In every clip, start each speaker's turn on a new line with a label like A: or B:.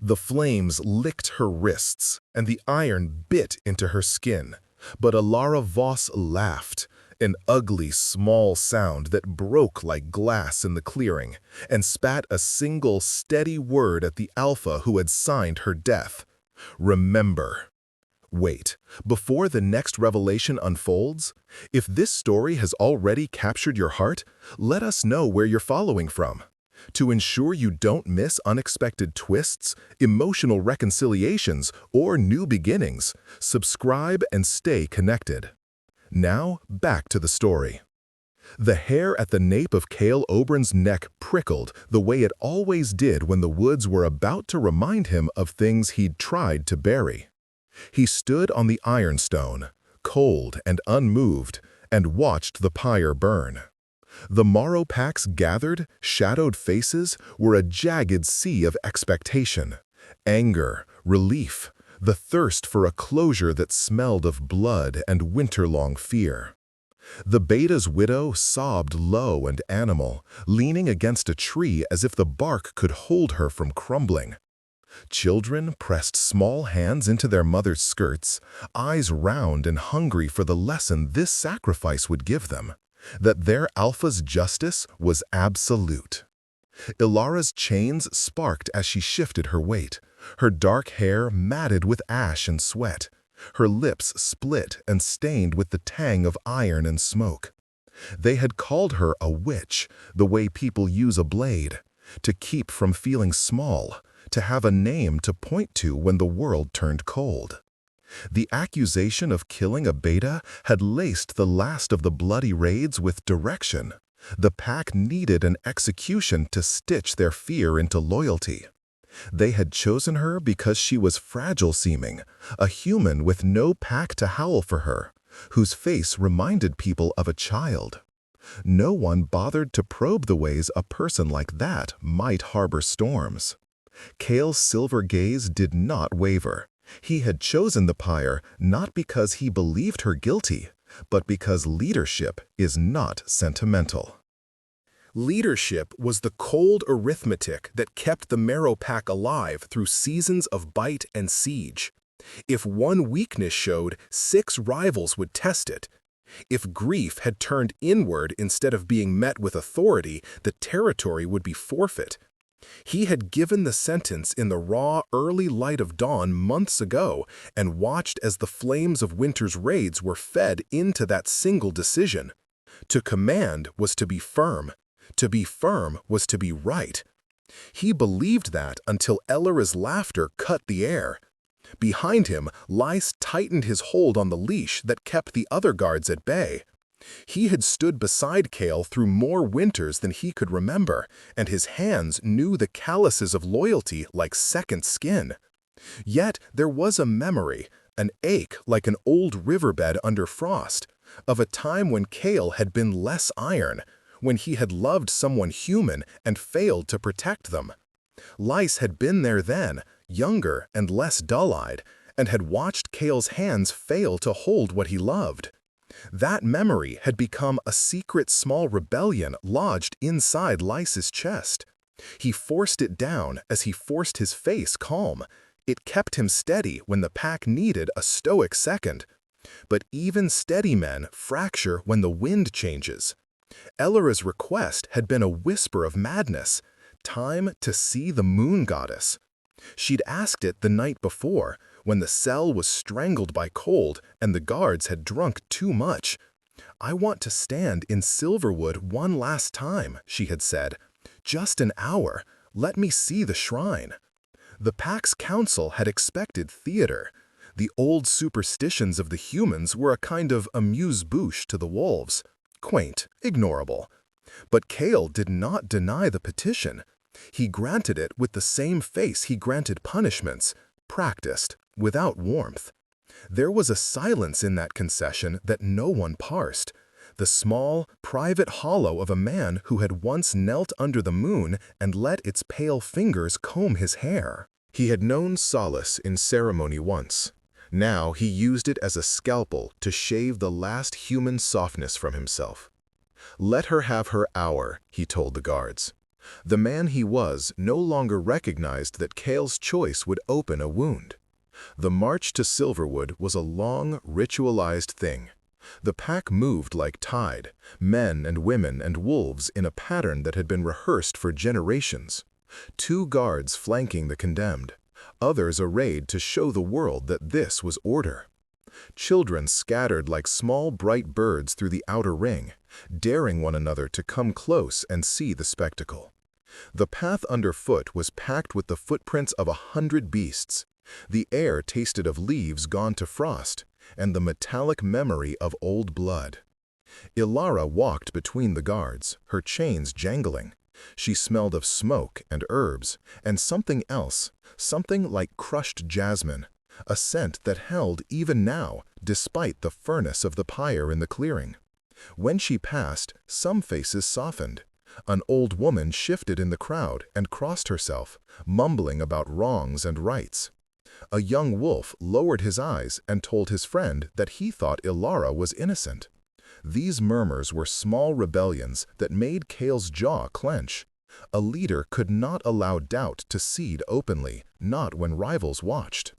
A: The flames licked her wrists, and the iron bit into her skin. But Alara Voss laughed, an ugly, small sound that broke like glass in the clearing, and spat a single, steady word at the Alpha who had signed her death. Remember. Wait, before the next revelation unfolds, if this story has already captured your heart, let us know where you're following from. To ensure you don't miss unexpected twists, emotional reconciliations, or new beginnings, subscribe and stay connected. Now, back to the story. The hair at the nape of Cale Oberon's neck prickled the way it always did when the woods were about to remind him of things he'd tried to bury. He stood on the ironstone, cold and unmoved, and watched the pyre burn. The Moropac's gathered, shadowed faces were a jagged sea of expectation, anger, relief, the thirst for a closure that smelled of blood and winter-long fear. The Beta's widow sobbed low and animal, leaning against a tree as if the bark could hold her from crumbling. Children pressed small hands into their mother's skirts, eyes round and hungry for the lesson this sacrifice would give them, that their Alpha's justice was absolute. Ilara's chains sparked as she shifted her weight, her dark hair matted with ash and sweat, her lips split and stained with the tang of iron and smoke. They had called her a witch, the way people use a blade, to keep from feeling small, to have a name to point to when the world turned cold. The accusation of killing a Beta had laced the last of the bloody raids with direction. The pack needed an execution to stitch their fear into loyalty. They had chosen her because she was fragile-seeming, a human with no pack to howl for her, whose face reminded people of a child. No one bothered to probe the ways a person like that might harbor storms. Cale's silver gaze did not waver. He had chosen the pyre not because he believed her guilty, but because leadership is not sentimental. Leadership was the cold arithmetic that kept the Meropack alive through seasons of bite and siege. If one weakness showed, 6 rivals would test it. If grief had turned inward instead of being met with authority, the territory would be forfeit. He had given the sentence in the raw, early light of dawn months ago and watched as the flames of winter's raids were fed into that single decision. To command was to be firm. To be firm was to be right. He believed that until Elara's laughter cut the air. Behind him, Lys tightened his hold on the leash that kept the other guards at bay. He had stood beside Cale through more winters than he could remember, and his hands knew the calluses of loyalty like second skin. Yet there was a memory, an ache like an old riverbed under frost, of a time when Cale had been less iron, when he had loved someone human and failed to protect them. Lys had been there then, younger and less dull-eyed, and had watched Cale's hands fail to hold what he loved. That memory had become a secret small rebellion lodged inside Lys's chest. He forced it down as he forced his face calm. It kept him steady when the pack needed a stoic second. But even steady men fracture when the wind changes. Elara's request had been a whisper of madness, time to see the moon goddess. She'd asked it the night before, when the cell was strangled by cold and the guards had drunk too much. "I want to stand in Silverwood one last time," she had said. "Just an hour. Let me see the shrine." The pack's council had expected theater. The old superstitions of the humans were a kind of amuse-bouche to the wolves. Quaint, ignorable. But Cale did not deny the petition. He granted it with the same face he granted punishments, practiced, without warmth. There was a silence in that concession that no one parsed, the small, private hollow of a man who had once knelt under the moon and let its pale fingers comb his hair. He had known solace in ceremony once. Now he used it as a scalpel to shave the last human softness from himself. "Let her have her hour," he told the guards. The man he was no longer recognized that Kale's choice would open a wound. The march to Silverwood was a long, ritualized thing. The pack moved like tide, men and women and wolves in a pattern that had been rehearsed for generations. 2 guards flanking the condemned, others arrayed to show the world that this was order. Children scattered like small bright birds through the outer ring, daring one another to come close and see the spectacle. The path underfoot was packed with the footprints of 100 beasts. The air tasted of leaves gone to frost, and the metallic memory of old blood. Ilara walked between the guards, her chains jangling. She smelled of smoke and herbs, and something else, something like crushed jasmine, a scent that held even now, despite the furnace of the pyre in the clearing. When she passed, some faces softened. An old woman shifted in the crowd and crossed herself, mumbling about wrongs and rights. A young wolf lowered his eyes and told his friend that he thought Ilara was innocent. These murmurs were small rebellions that made Kale's jaw clench. A leader could not allow doubt to seed openly, not when rivals watched.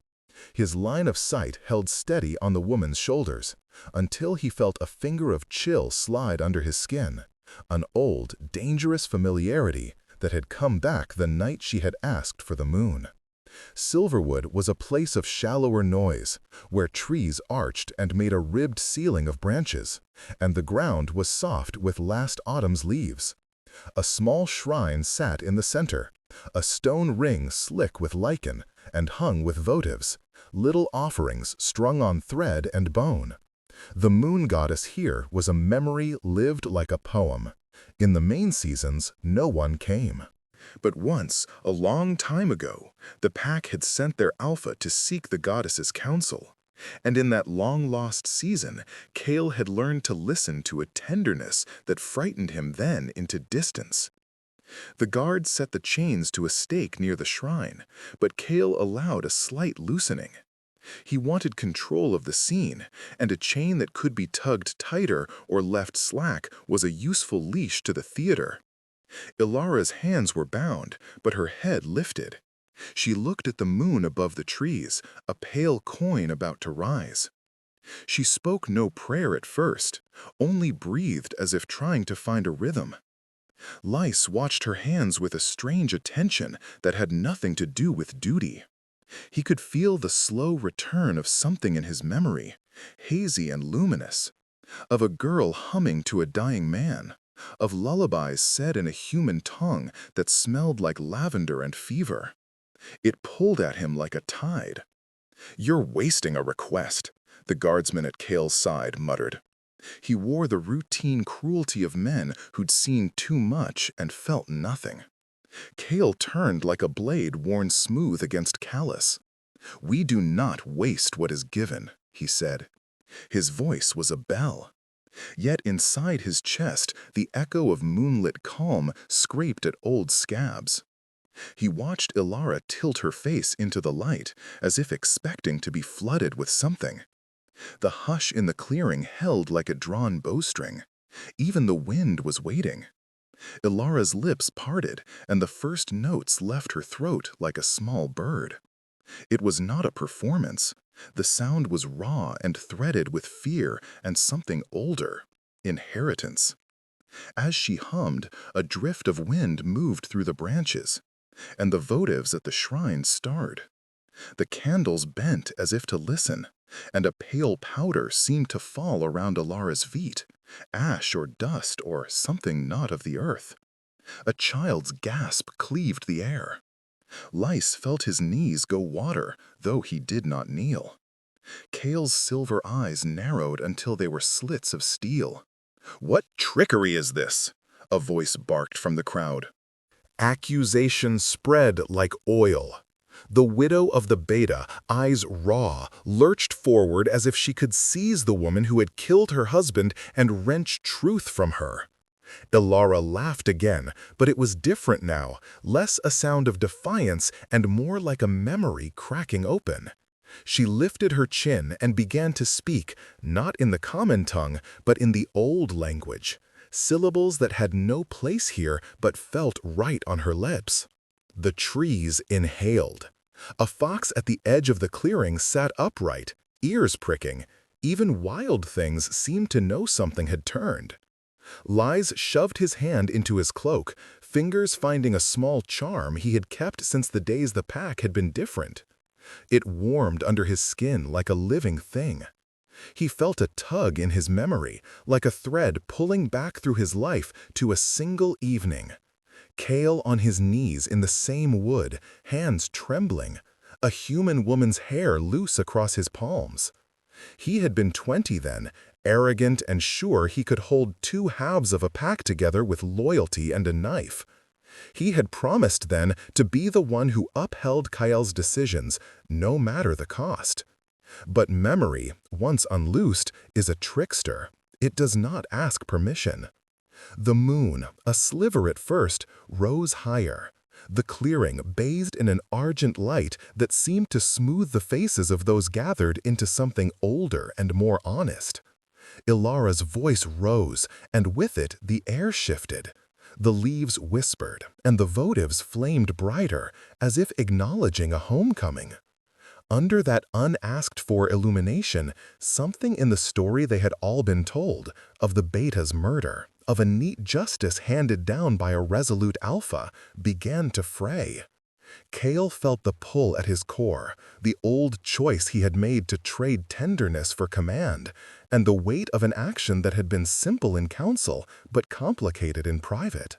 A: His line of sight held steady on the woman's shoulders, until he felt a finger of chill slide under his skin, an old, dangerous familiarity that had come back the night she had asked for the moon. Silverwood was a place of shallower noise, where trees arched and made a ribbed ceiling of branches, and the ground was soft with last autumn's leaves. A small shrine sat in the center, a stone ring slick with lichen and hung with votives, little offerings strung on thread and bone. The moon goddess here was a memory lived like a poem. In the main seasons, no one came. But once, a long time ago, the pack had sent their alpha to seek the goddess's counsel. And in that long-lost season, Kale had learned to listen to a tenderness that frightened him then into distance. The guard set the chains to a stake near the shrine, but Kale allowed a slight loosening. He wanted control of the scene, and a chain that could be tugged tighter or left slack was a useful leash to the theater. Ilara's hands were bound, but her head lifted. She looked at the moon above the trees, a pale coin about to rise. She spoke no prayer at first, only breathed as if trying to find a rhythm. Lys watched her hands with a strange attention that had nothing to do with duty. He could feel the slow return of something in his memory, hazy and luminous, of a girl humming to a dying man, of lullabies said in a human tongue that smelled like lavender and fever. It pulled at him like a tide. "You're wasting a request," the guardsman at Kale's side muttered. He wore the routine cruelty of men who'd seen too much and felt nothing. Kale turned like a blade worn smooth against callus. "We do not waste what is given," he said. His voice was a bell. Yet inside his chest, the echo of moonlit calm scraped at old scabs. He watched Ilara tilt her face into the light, as if expecting to be flooded with something. The hush in the clearing held like a drawn bowstring. Even the wind was waiting. Ilara's lips parted, and the first notes left her throat like a small bird. It was not a performance. The sound was raw and threaded with fear and something older, inheritance. As she hummed, a drift of wind moved through the branches, and the votives at the shrine starred. The candles bent as if to listen, and a pale powder seemed to fall around Ilara's feet, ash or dust or something not of the earth. A child's gasp cleaved the air. Lys felt his knees go water, though he did not kneel. Kale's silver eyes narrowed until they were slits of steel. "What trickery is this?" a voice barked from the crowd. Accusation spread like oil. The widow of the Beta, eyes raw, lurched forward as if she could seize the woman who had killed her husband and wrench truth from her. Ilara laughed again, but it was different now, less a sound of defiance and more like a memory cracking open. She lifted her chin and began to speak, not in the common tongue, but in the old language. syllables that had no place here but felt right on her lips. The trees inhaled. A fox at the edge of the clearing sat upright, ears pricking. Even wild things seemed to know something had turned. Lies shoved his hand into his cloak, fingers finding a small charm he had kept since the days the pack had been different. It warmed under his skin like a living thing. He felt a tug in his memory, like a thread pulling back through his life to a single evening. Kale on his knees in the same wood, hands trembling, a human woman's hair loose across his palms. He had been 20 then, arrogant and sure he could hold two halves of a pack together with loyalty and a knife. He had promised then to be the one who upheld Kael's decisions, no matter the cost. But memory, once unloosed, is a trickster. It does not ask permission. The moon, a sliver at first, rose higher. The clearing bathed in an argent light that seemed to smooth the faces of those gathered into something older and more honest. Ilara's voice rose, and with it the air shifted. The leaves whispered, and the votives flamed brighter, as if acknowledging a homecoming. Under that unasked-for illumination, something in the story they had all been told, of the Beta's murder, of a neat justice handed down by a resolute alpha, began to fray. Kale felt the pull at his core, the old choice he had made to trade tenderness for command, and the weight of an action that had been simple in council but complicated in private.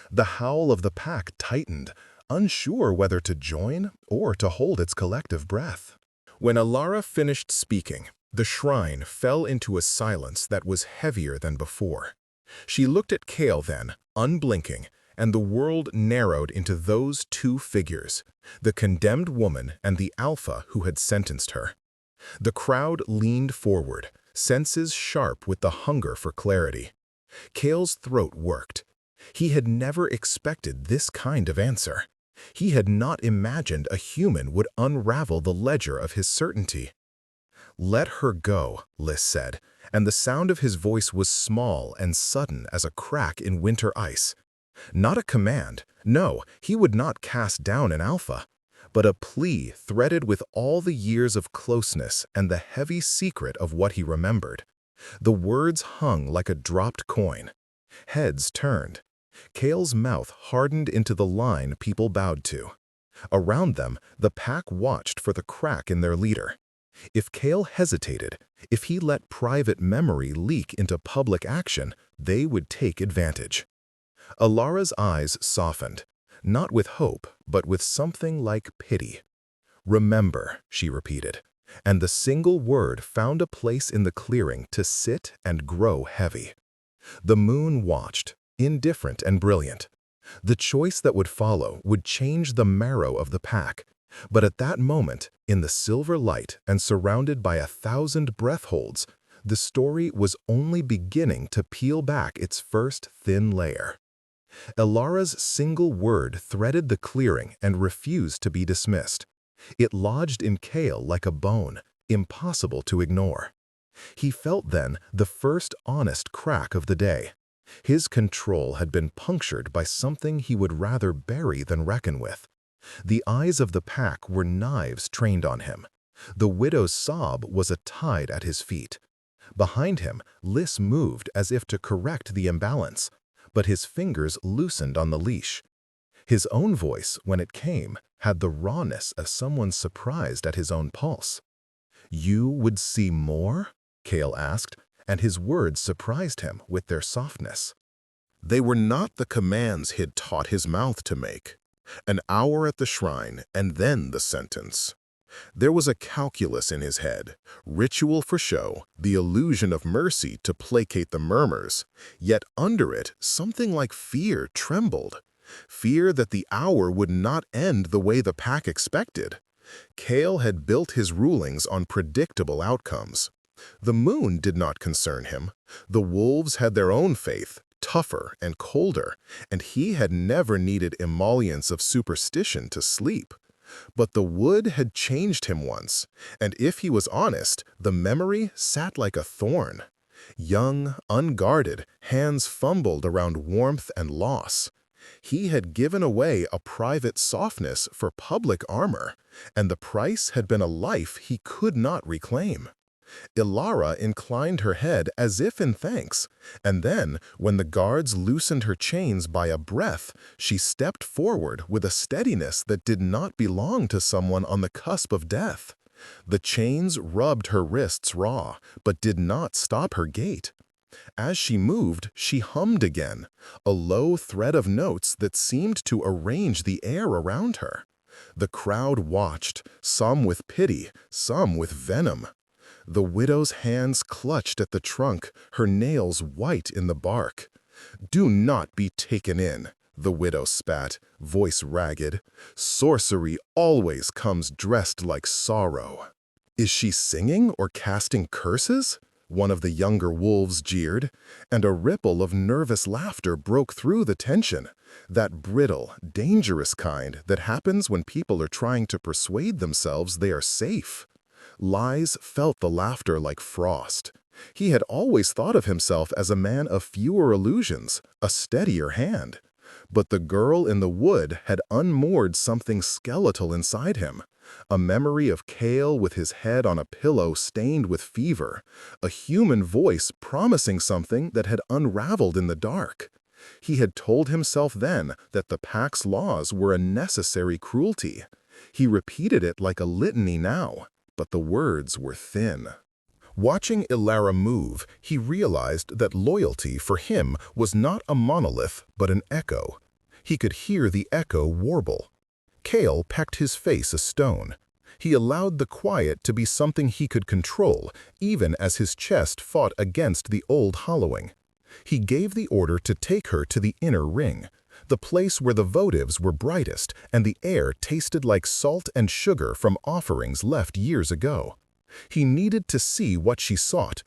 A: The howl of the pack tightened, unsure whether to join or to hold its collective breath. When Ilara finished speaking, the shrine fell into a silence that was heavier than before. She looked at Kale then, unblinking, and the world narrowed into those two figures, the condemned woman and the alpha who had sentenced her. The crowd leaned forward, senses sharp with the hunger for clarity. Kale's throat worked. He had never expected this kind of answer. He had not imagined a human would unravel the ledger of his certainty. "Let her go," Lys said, and the sound of his voice was small and sudden as a crack in winter ice. Not a command, no, he would not cast down an alpha, but a plea threaded with all the years of closeness and the heavy secret of what he remembered. The words hung like a dropped coin. Heads turned. Kale's mouth hardened into the line people bowed to. Around them, the pack watched for the crack in their leader. If Kale hesitated, if he let private memory leak into public action, they would take advantage. Ilara's eyes softened, not with hope, but with something like pity. "Remember," she repeated, and the single word found a place in the clearing to sit and grow heavy. The moon watched, indifferent and brilliant. The choice that would follow would change the marrow of the pack, but at that moment, in the silver light and surrounded by 1,000 breath-holds, the story was only beginning to peel back its first thin layer. Ilara's single word threaded the clearing and refused to be dismissed. It lodged in Kale like a bone, impossible to ignore. He felt then the first honest crack of the day. His control had been punctured by something he would rather bury than reckon with. The eyes of the pack were knives trained on him. The widow's sob was a tide at his feet. Behind him, Lys moved as if to correct the imbalance, but his fingers loosened on the leash. His own voice, when it came, had the rawness of someone surprised at his own pulse. "You would see more?" Kale asked, and his words surprised him with their softness. They were not the commands he'd taught his mouth to make. An hour at the shrine, and then the sentence. There was a calculus in his head, ritual for show, the illusion of mercy to placate the murmurs, yet under it something like fear trembled. Fear that the hour would not end the way the pack expected. Kale had built his rulings on predictable outcomes. The moon did not concern him. The wolves had their own faith, tougher and colder, and he had never needed emollients of superstition to sleep. But the wood had changed him once, and if he was honest, the memory sat like a thorn. Young, unguarded, hands fumbled around warmth and loss. He had given away a private softness for public armor, and the price had been a life he could not reclaim. Ilara inclined her head as if in thanks, and then, when the guards loosened her chains by a breath, she stepped forward with a steadiness that did not belong to someone on the cusp of death. The chains rubbed her wrists raw, but did not stop her gait. As she moved, she hummed again, a low thread of notes that seemed to arrange the air around her. The crowd watched, some with pity, some with venom. The widow's hands clutched at the trunk, her nails white in the bark. "Do not be taken in," the widow spat, voice ragged. "Sorcery always comes dressed like sorrow." "Is she singing or casting curses?" one of the younger wolves jeered, and a ripple of nervous laughter broke through the tension, that brittle, dangerous kind that happens when people are trying to persuade themselves they are safe. Lies felt the laughter like frost. He had always thought of himself as a man of fewer illusions, a steadier hand. But the girl in the wood had unmoored something skeletal inside him, a memory of Cale with his head on a pillow stained with fever, a human voice promising something that had unraveled in the dark. He had told himself then that the pack's laws were a necessary cruelty. He repeated it like a litany now, but the words were thin. Watching Ilara move, he realized that loyalty for him was not a monolith but an echo. He could hear the echo warble. Cale pecked his face a stone. He allowed the quiet to be something he could control, even as his chest fought against the old hollowing. He gave the order to take her to the inner ring, the place where the votives were brightest and the air tasted like salt and sugar from offerings left years ago. He needed to see what she sought.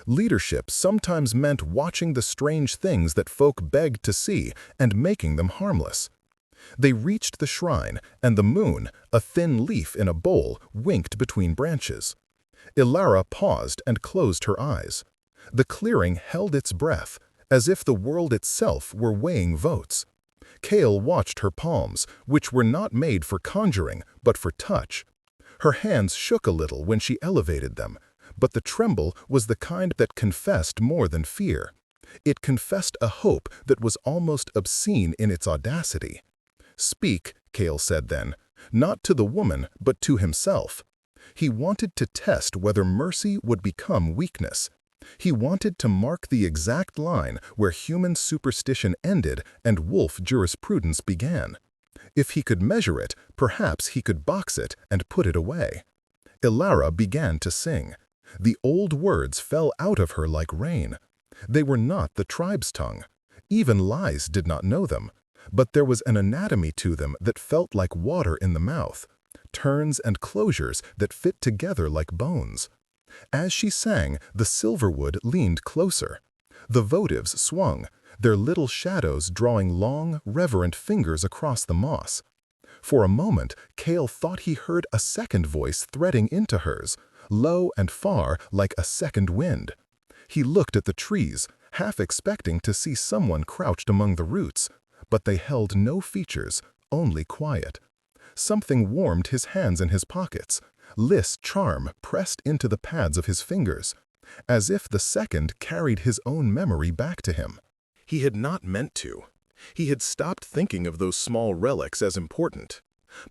A: Leadership sometimes meant watching the strange things that folk begged to see and making them harmless. They reached the shrine, and the moon, a thin leaf in a bowl, winked between branches. Ilara paused and closed her eyes. The clearing held its breath, as if the world itself were weighing votes. Cale watched her palms, which were not made for conjuring, but for touch. Her hands shook a little when she elevated them, but the tremble was the kind that confessed more than fear. It confessed a hope that was almost obscene in its audacity. "Speak," Cale said then, not to the woman, but to himself. He wanted to test whether mercy would become weakness. He wanted to mark the exact line where human superstition ended and wolf jurisprudence began. If he could measure it, perhaps he could box it and put it away. Ilara began to sing. The old words fell out of her like rain. They were not the tribe's tongue. Even lies did not know them. But there was an anatomy to them that felt like water in the mouth, turns and closures that fit together like bones. As she sang, the silverwood leaned closer. The votives swung, their little shadows drawing long, reverent fingers across the moss. For a moment, Cale thought he heard a second voice threading into hers, low and far like a second wind. He looked at the trees, half expecting to see someone crouched among the roots, but they held no features, only quiet. Something warmed his hands in his pockets. Lys' charm pressed into the pads of his fingers, as if the second carried his own memory back to him. He had not meant to. He had stopped thinking of those small relics as important.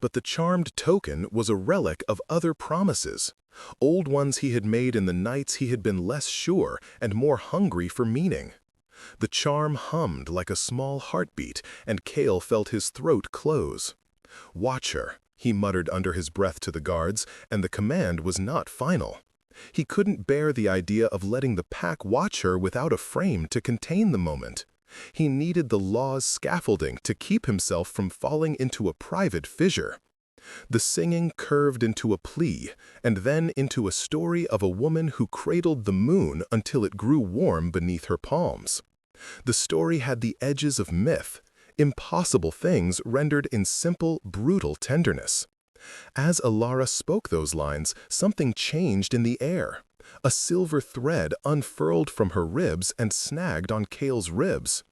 A: But the charmed token was a relic of other promises, old ones he had made in the nights he had been less sure and more hungry for meaning. The charm hummed like a small heartbeat, and Cale felt his throat close. "Watch her," he muttered under his breath to the guards, and the command was not final. He couldn't bear the idea of letting the pack watch her without a frame to contain the moment. He needed the law's scaffolding to keep himself from falling into a private fissure. The singing curved into a plea, and then into a story of a woman who cradled the moon until it grew warm beneath her palms. The story had the edges of myth, impossible things rendered in simple, brutal tenderness. As Ilara spoke those lines, something changed in the air. A silver thread unfurled from her ribs and snagged on Cale's ribs.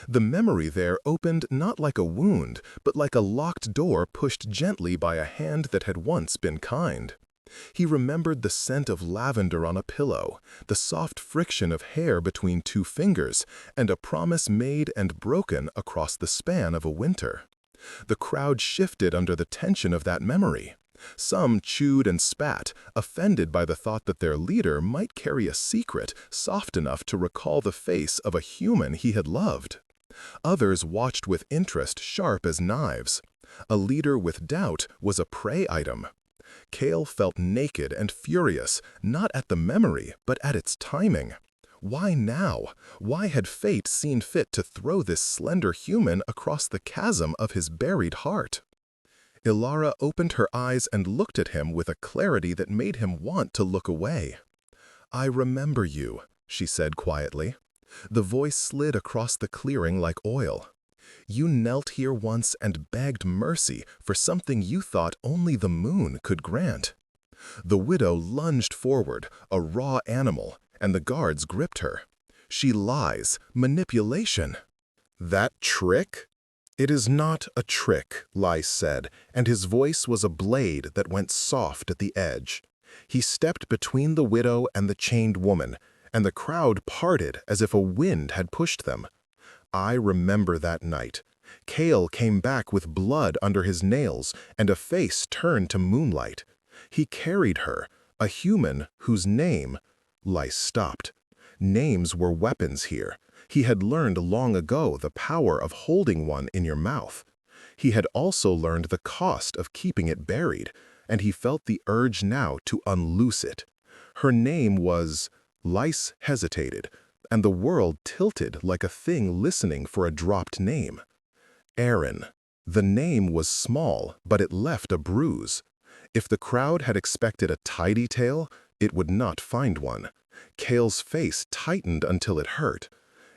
A: The memory there opened not like a wound, but like a locked door pushed gently by a hand that had once been kind. He remembered the scent of lavender on a pillow, the soft friction of hair between two fingers, and a promise made and broken across the span of a winter. The crowd shifted under the tension of that memory. Some chewed and spat, offended by the thought that their leader might carry a secret soft enough to recall the face of a human he had loved. Others watched with interest sharp as knives. A leader with doubt was a prey item. Cale felt naked and furious, not at the memory, but at its timing. Why now? Why had fate seen fit to throw this slender human across the chasm of his buried heart? Ilara opened her eyes and looked at him with a clarity that made him want to look away. "I remember you," she said quietly. The voice slid across the clearing like oil. "You knelt here once and begged mercy for something you thought only the moon could grant." The widow lunged forward, a raw animal, and the guards gripped her. "She lies. Manipulation." "That trick?" "It is not a trick," Lys said, and his voice was a blade that went soft at the edge. He stepped between the widow and the chained woman, and the crowd parted as if a wind had pushed them. "I remember that night. Cale came back with blood under his nails and a face turned to moonlight. He carried her, a human whose name—" Lys stopped. Names were weapons here. He had learned long ago the power of holding one in your mouth. He had also learned the cost of keeping it buried, and he felt the urge now to unloose it. Her name was— Lys hesitated, and the world tilted like a thing listening for a dropped name. Aaron. The name was small, but it left a bruise. If the crowd had expected a tidy tale, it would not find one. Cale's face tightened until it hurt.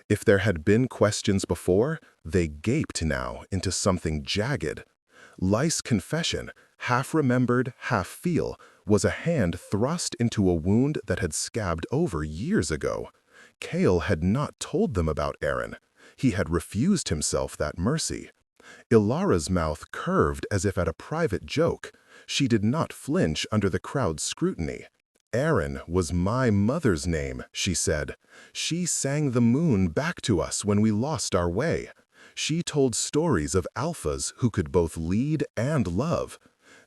A: If there had been questions before, they gaped now into something jagged. Lys' confession, half remembered, half feel, was a hand thrust into a wound that had scabbed over years ago. Cale had not told them about Aaron. He had refused himself that mercy. Ilara's mouth curved as if at a private joke. She did not flinch under the crowd's scrutiny. "Aaron was my mother's name," she said. "She sang the moon back to us when we lost our way. She told stories of alphas who could both lead and love.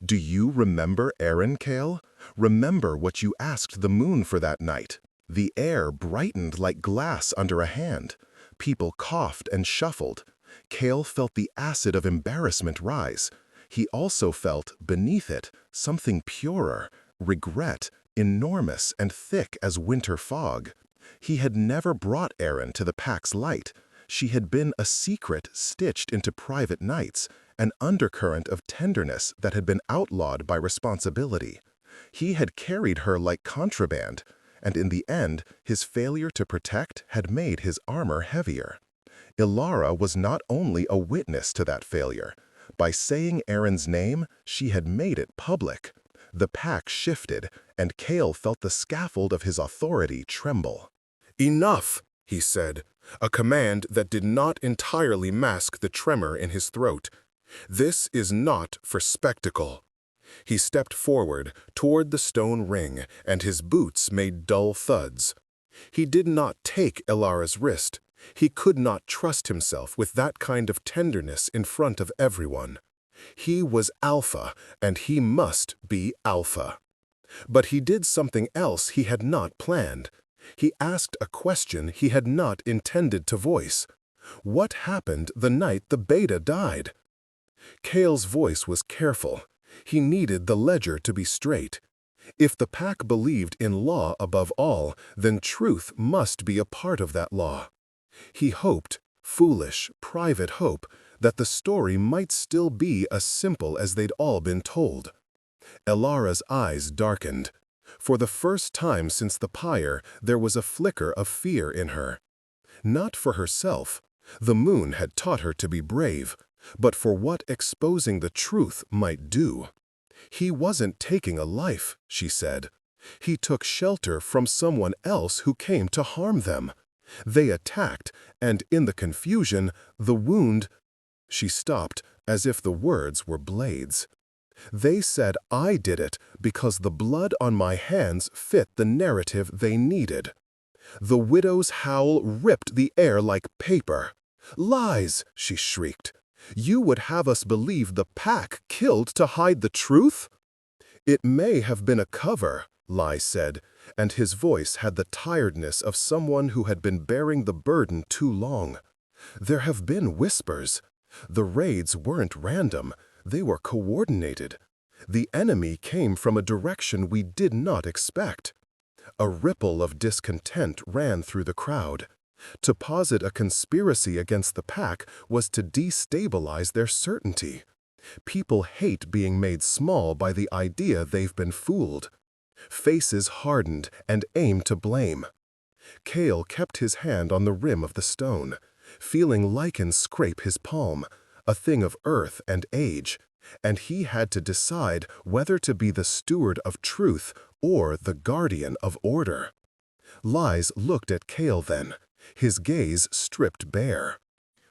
A: Do you remember Aaron, Cale? Remember what you asked the moon for that night?" The air brightened like glass under a hand. People coughed and shuffled. Cale felt the acid of embarrassment rise. He also felt, beneath it, something purer, regret, enormous and thick as winter fog. He had never brought Aaron to the pack's light. She had been a secret stitched into private nights, an undercurrent of tenderness that had been outlawed by responsibility. He had carried her like contraband, and in the end, his failure to protect had made his armor heavier. Ilara was not only a witness to that failure. By saying Aaron's name, she had made it public. The pack shifted, and Cale felt the scaffold of his authority tremble. "Enough," he said, a command that did not entirely mask the tremor in his throat. "This is not for spectacle." He stepped forward toward the stone ring, and his boots made dull thuds. He did not take Ilara's wrist. He could not trust himself with that kind of tenderness in front of everyone. He was Alpha, and he must be Alpha. But he did something else he had not planned. He asked a question he had not intended to voice. What happened the night the Beta died? Cale's voice was careful. He needed the ledger to be straight. If the pack believed in law above all, then truth must be a part of that law. He hoped, foolish, private hope, that the story might still be as simple as they'd all been told. Ilara's eyes darkened. For the first time since the pyre, there was a flicker of fear in her. Not for herself. The moon had taught her to be brave, but for what exposing the truth might do. "He wasn't taking a life," she said. He took shelter from someone else who came to harm them. They attacked, and in the confusion, the wound— She stopped, as if the words were blades. They said I did it because the blood on my hands fit the narrative they needed. The widow's howl ripped the air like paper. "Lies!" she shrieked. "You would have us believe the pack killed to hide the truth?" "It may have been a cover," Lai said, and his voice had the tiredness of someone who had been bearing the burden too long. "There have been whispers. The raids weren't random, they were coordinated. The enemy came from a direction we did not expect." A ripple of discontent ran through the crowd. To posit a conspiracy against the pack was to destabilize their certainty. People hate being made small by the idea they've been fooled. Faces hardened and aimed to blame. Kale kept his hand on the rim of the stone, feeling lichen scrape his palm, a thing of earth and age, and he had to decide whether to be the steward of truth or the guardian of order. Lies looked at Kale then, his gaze stripped bare.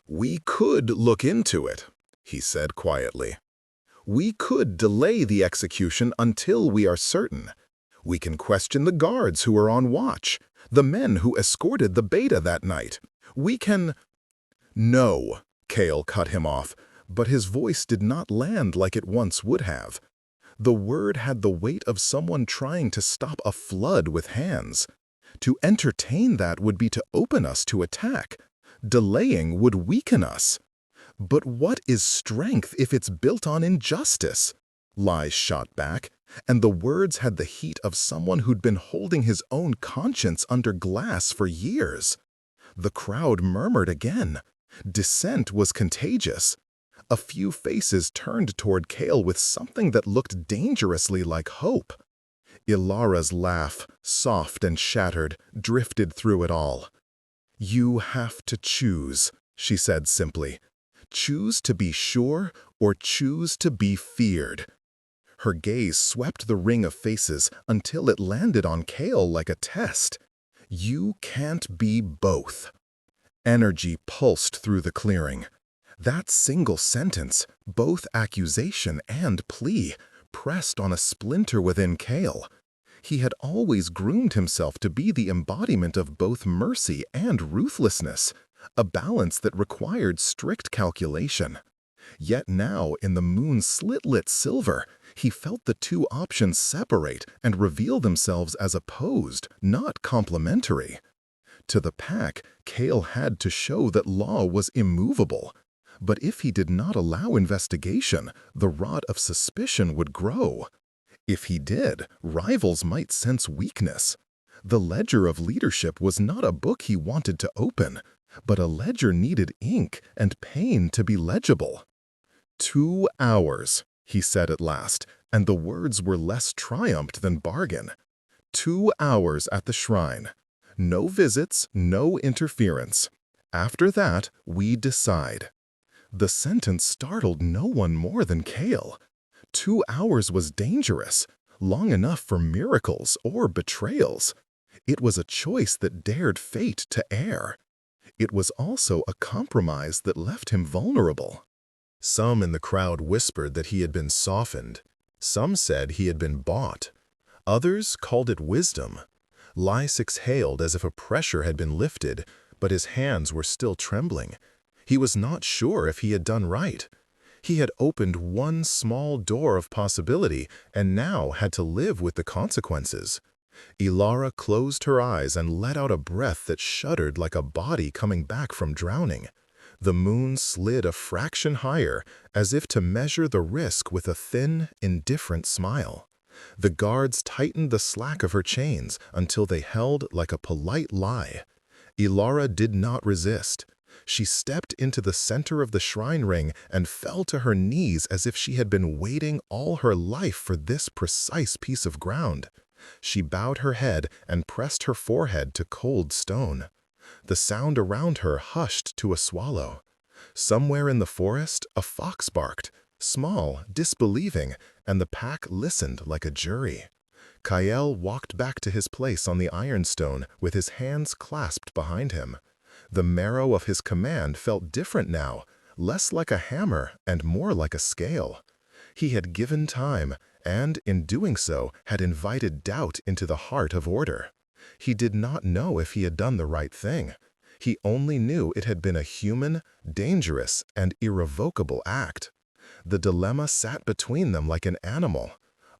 A: "We could look into it," he said quietly. "We could delay the execution until we are certain. We can question the guards who were on watch, the men who escorted the beta that night. We can—" "No," Kale cut him off, but his voice did not land like it once would have. The word had the weight of someone trying to stop a flood with hands. To entertain that would be to open us to attack. Delaying would weaken us. "But what is strength if it's built on injustice?" Lies shot back, and the words had the heat of someone who'd been holding his own conscience under glass for years. The crowd murmured again. Dissent was contagious. A few faces turned toward Kale with something that looked dangerously like hope. Ilara's laugh, soft and shattered, drifted through it all. "You have to choose," she said simply. "Choose to be sure or choose to be feared." Her gaze swept the ring of faces until it landed on Kale like a test. "You can't be both." Energy pulsed through the clearing. That single sentence, both accusation and plea, pressed on a splinter within Kale. He had always groomed himself to be the embodiment of both mercy and ruthlessness, a balance that required strict calculation. Yet now, in the moon's slit-lit silver, he felt the two options separate and reveal themselves as opposed, not complementary. To the pack, Kale had to show that law was immovable. But if he did not allow investigation, the rot of suspicion would grow. If he did, rivals might sense weakness. The ledger of leadership was not a book he wanted to open, but a ledger needed ink and pain to be legible. 2 hours, he said at last, and the words were less triumphed than bargain. 2 hours at the shrine. No visits, no interference. After that, we decide. The sentence startled no one more than Kale. 2 hours was dangerous, long enough for miracles or betrayals. It was a choice that dared fate to err. It was also a compromise that left him vulnerable. Some in the crowd whispered that he had been softened. Some said he had been bought. Others called it wisdom. Lys exhaled as if a pressure had been lifted, but his hands were still trembling. He was not sure if he had done right. He had opened one small door of possibility and now had to live with the consequences. Ilara closed her eyes and let out a breath that shuddered like a body coming back from drowning. The moon slid a fraction higher, as if to measure the risk with a thin, indifferent smile. The guards tightened the slack of her chains until they held like a polite lie. Ilara did not resist. She stepped into the center of the shrine ring and fell to her knees as if she had been waiting all her life for this precise piece of ground. She bowed her head and pressed her forehead to cold stone. The sound around her hushed to a swallow. Somewhere in the forest, a fox barked, small, disbelieving, and the pack listened like a jury. Kael walked back to his place on the ironstone with his hands clasped behind him. The marrow of his command felt different now, less like a hammer and more like a scale. He had given time, and in doing so had invited doubt into the heart of order. He did not know if he had done the right thing. He only knew it had been a human, dangerous, and irrevocable act. The dilemma sat between them like an animal.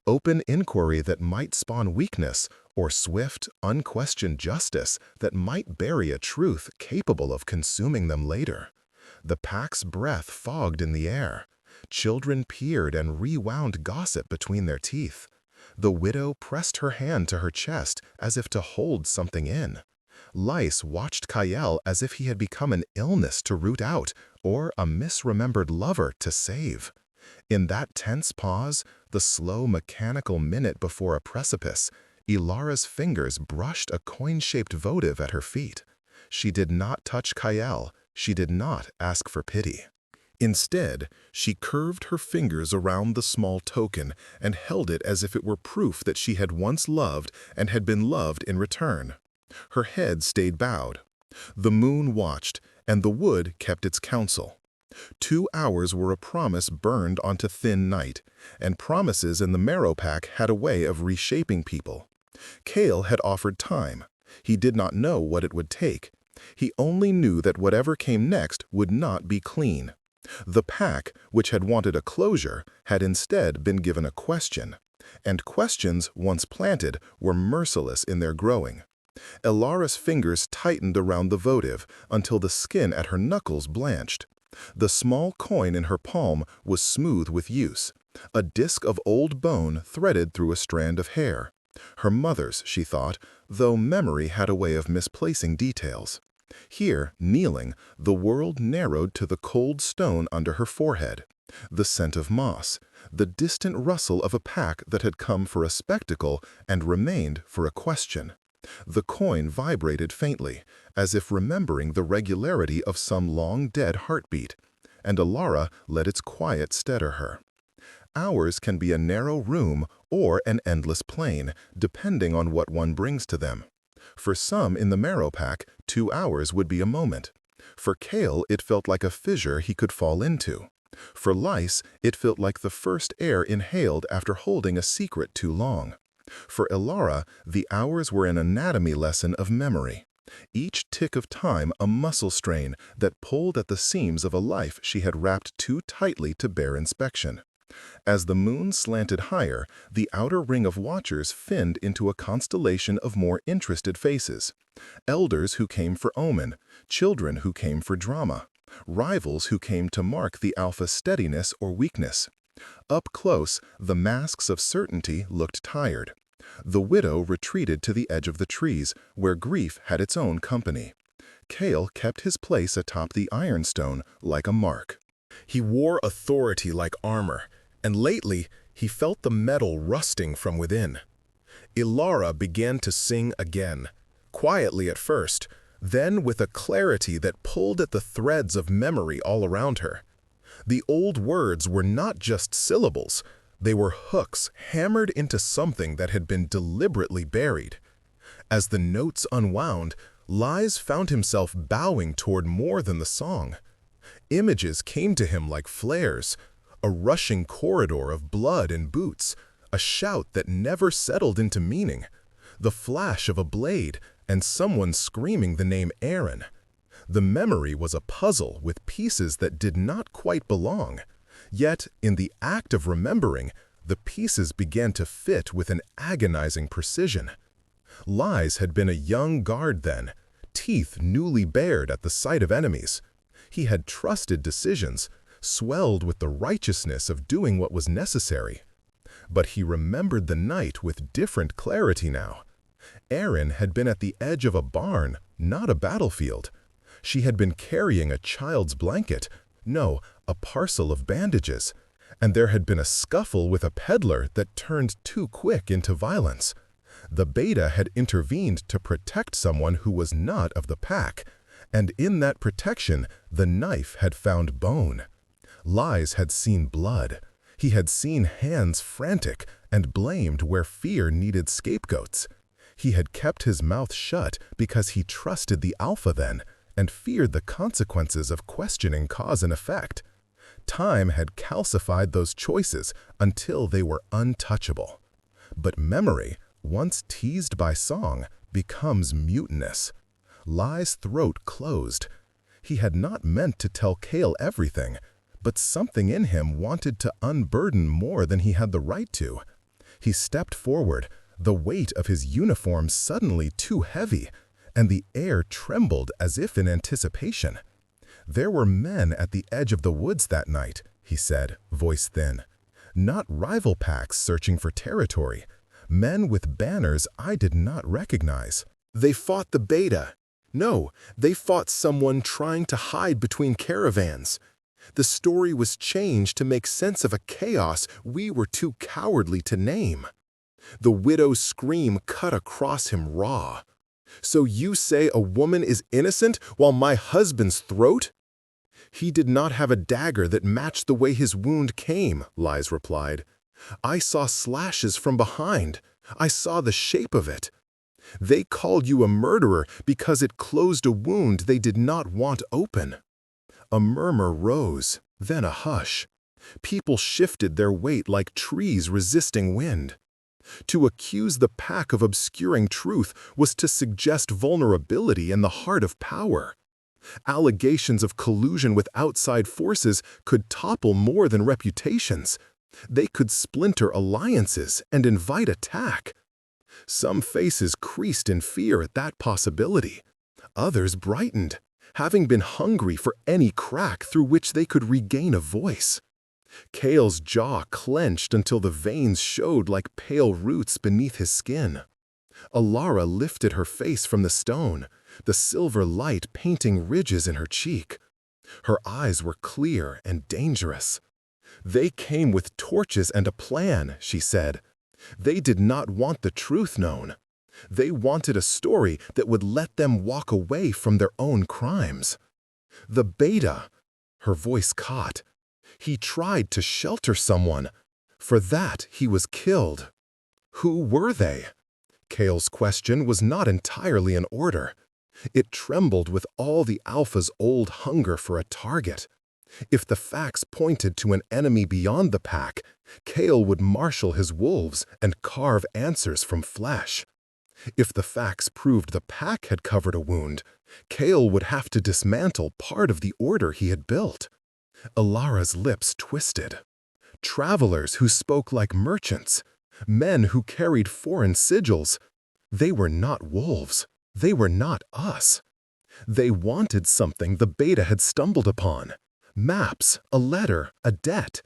A: Open inquiry that might spawn weakness, or swift, unquestioned justice that might bury a truth capable of consuming them later. The pack's breath fogged in the air. Children peered and rewound gossip between their teeth. The widow pressed her hand to her chest as if to hold something in. Lys watched Kael as if he had become an illness to root out or a misremembered lover to save. In that tense pause, the slow mechanical minute before a precipice, Ilara's fingers brushed a coin-shaped votive at her feet. She did not touch Kael. She did not ask for pity. Instead, she curved her fingers around the small token and held it as if it were proof that she had once loved and had been loved in return. Her head stayed bowed. The moon watched, and the wood kept its counsel. 2 hours were a promise burned onto thin night, and promises in the marrow pack had a way of reshaping people. Kael had offered time. He did not know what it would take. He only knew that whatever came next would not be clean. The pack, which had wanted a closure, had instead been given a question, and questions, once planted, were merciless in their growing. Ilara's fingers tightened around the votive until the skin at her knuckles blanched. The small coin in her palm was smooth with use, a disc of old bone threaded through a strand of hair. Her mother's, she thought, though memory had a way of misplacing details. Here, kneeling, the world narrowed to the cold stone under her forehead, the scent of moss, the distant rustle of a pack that had come for a spectacle and remained for a question. The coin vibrated faintly, as if remembering the regularity of some long-dead heartbeat, and Ilara let its quiet steady her. Hours can be a narrow room or an endless plain, depending on what one brings to them. For some in the marrow pack, 2 hours would be a moment. For Kael, it felt like a fissure he could fall into. For Lys, it felt like the first air inhaled after holding a secret too long. For Ilara, the hours were an anatomy lesson of memory. Each tick of time a muscle strain that pulled at the seams of a life she had wrapped too tightly to bear inspection. As the moon slanted higher, the outer ring of watchers thinned into a constellation of more interested faces. Elders who came for omen, children who came for drama, rivals who came to mark the alpha's steadiness or weakness. Up close, the masks of certainty looked tired. The widow retreated to the edge of the trees, where grief had its own company. Kael kept his place atop the ironstone like a mark. He wore authority like armor, and lately he felt the metal rusting from within. Ilara began to sing again, quietly at first, then with a clarity that pulled at the threads of memory all around her. The old words were not just syllables, they were hooks hammered into something that had been deliberately buried. As the notes unwound, Lys found himself bowing toward more than the song. Images came to him like flares, a rushing corridor of blood and boots, a shout that never settled into meaning, the flash of a blade, and someone screaming the name Eren. The memory was a puzzle with pieces that did not quite belong. Yet, in the act of remembering, the pieces began to fit with an agonizing precision. Lys had been a young guard then, teeth newly bared at the sight of enemies. He had trusted decisions, swelled with the righteousness of doing what was necessary. But he remembered the night with different clarity now. Eren had been at the edge of a barn, not a battlefield. She had been carrying a child's blanket, no, a parcel of bandages, and there had been a scuffle with a peddler that turned too quick into violence. The beta had intervened to protect someone who was not of the pack, and in that protection, the knife had found bone. Lys had seen blood. He had seen hands frantic and blamed where fear needed scapegoats. He had kept his mouth shut because he trusted the Alpha then and feared the consequences of questioning cause and effect. Time had calcified those choices until they were untouchable. But memory, once teased by song, becomes mutinous. Lai's throat closed. He had not meant to tell Kale everything, but something in him wanted to unburden more than he had the right to. He stepped forward, the weight of his uniform suddenly too heavy, and the air trembled as if in anticipation. "There were men at the edge of the woods that night," he said, voice thin. "Not rival packs searching for territory. Men with banners I did not recognize. They fought the Beta. No, they fought someone trying to hide between caravans. The story was changed to make sense of a chaos we were too cowardly to name." The widow's scream cut across him raw. "So you say a woman is innocent while my husband's throat?" "He did not have a dagger that matched the way his wound came," Lais replied. "I saw slashes from behind. I saw the shape of it. They called you a murderer because it closed a wound they did not want open." A murmur rose, then a hush. People shifted their weight like trees resisting wind. To accuse the pack of obscuring truth was to suggest vulnerability in the heart of power. Allegations of collusion with outside forces could topple more than reputations. They could splinter alliances and invite attack. Some faces creased in fear at that possibility. Others brightened, having been hungry for any crack through which they could regain a voice. Kale's jaw clenched until the veins showed like pale roots beneath his skin. Alara lifted her face from the stone, the silver light painting ridges in her cheek. Her eyes were clear and dangerous. "They came with torches and a plan," she said. "They did not want the truth known. They wanted a story that would let them walk away from their own crimes. The Beta," her voice caught. "He tried to shelter someone. For that, he was killed." Who were they? Kale's question was not entirely in order. It trembled with all the Alpha's old hunger for a target. If the facts pointed to an enemy beyond the pack, Kale would marshal his wolves and carve answers from flesh. If the facts proved the pack had covered a wound, Kale would have to dismantle part of the order he had built. Alara's lips twisted. Travelers who spoke like merchants, men who carried foreign sigils. They were not wolves. They were not us. They wanted something the Beta had stumbled upon. Maps, a letter, a debt.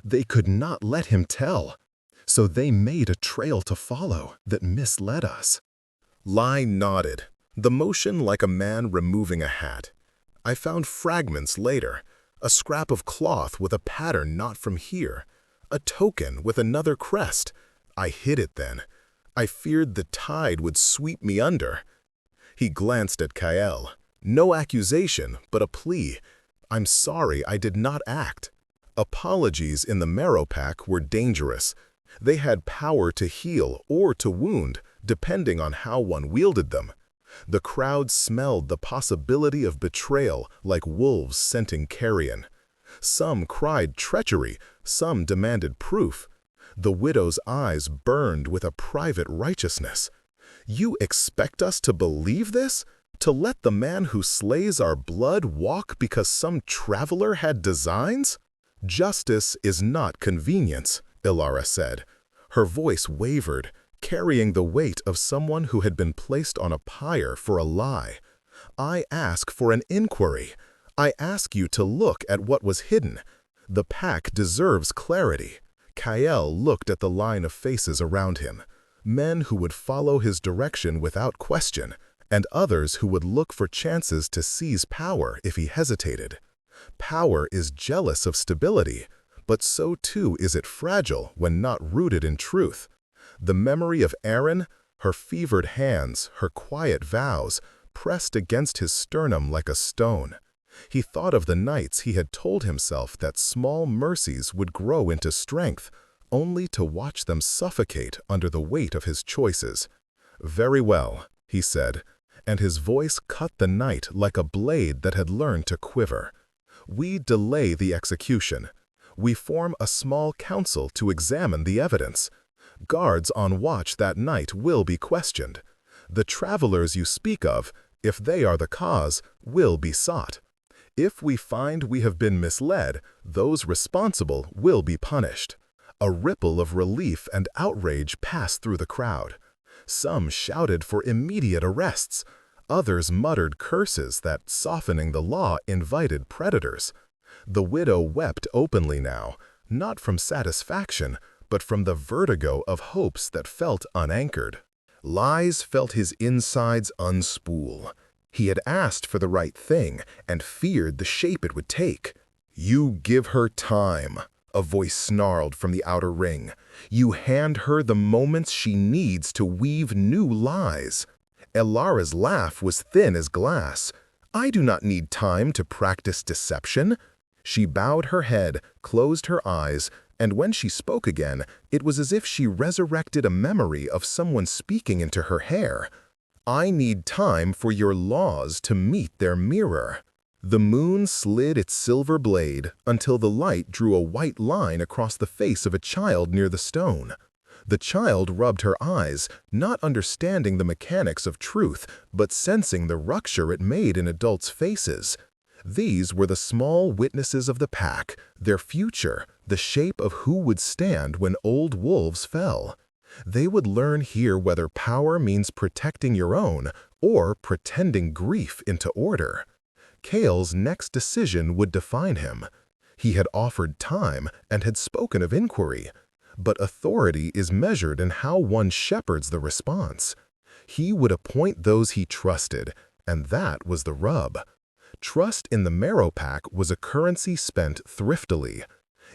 A: They could not let him tell. So they made a trail to follow that misled us. Lai nodded, the motion like a man removing a hat. "I found fragments later, a scrap of cloth with a pattern not from here, a token with another crest. I hid it then. I feared the tide would sweep me under." He glanced at Kael. No accusation, but a plea. "I'm sorry I did not act." Apologies in the Marrow Pack were dangerous. They had power to heal or to wound, depending on how one wielded them. The crowd smelled the possibility of betrayal like wolves scenting carrion. Some cried treachery, some demanded proof. The widow's eyes burned with a private righteousness. "You expect us to believe this? To let the man who slays our blood walk because some traveler had designs?" "Justice is not convenience," Ilara said. Her voice wavered, carrying the weight of someone who had been placed on a pyre for a lie. "I ask for an inquiry. I ask you to look at what was hidden. The pack deserves clarity." Kael looked at the line of faces around him, men who would follow his direction without question, and others who would look for chances to seize power if he hesitated. Power is jealous of stability, but so too is it fragile when not rooted in truth. The memory of Erin, her fevered hands, her quiet vows, pressed against his sternum like a stone. He thought of the nights he had told himself that small mercies would grow into strength, only to watch them suffocate under the weight of his choices. "Very well," he said, and his voice cut the night like a blade that had learned to quiver. "We delay the execution. We form a small council to examine the evidence. Guards on watch that night will be questioned. The travelers you speak of, if they are the cause, will be sought. If we find we have been misled, those responsible will be punished." A ripple of relief and outrage passed through the crowd. Some shouted for immediate arrests. Others muttered curses that, softening the law, invited predators. The widow wept openly now, not from satisfaction, but from the vertigo of hopes that felt unanchored. Lies felt his insides unspool. He had asked for the right thing and feared the shape it would take. "You give her time," a voice snarled from the outer ring. "You hand her the moments she needs to weave new lies." Ilara's laugh was thin as glass. "I do not need time to practice deception." She bowed her head, closed her eyes, and when she spoke again, it was as if she resurrected a memory of someone speaking into her hair. "I need time for your laws to meet their mirror." The moon slid its silver blade until the light drew a white line across the face of a child near the stone. The child rubbed her eyes, not understanding the mechanics of truth, but sensing the rupture it made in adults' faces. These were the small witnesses of the pack, their future, the shape of who would stand when old wolves fell. They would learn here whether power means protecting your own or pretending grief into order. Cale's next decision would define him. He had offered time and had spoken of inquiry, but authority is measured in how one shepherds the response. He would appoint those he trusted, and that was the rub. Trust in the Marrow Pack was a currency spent thriftily.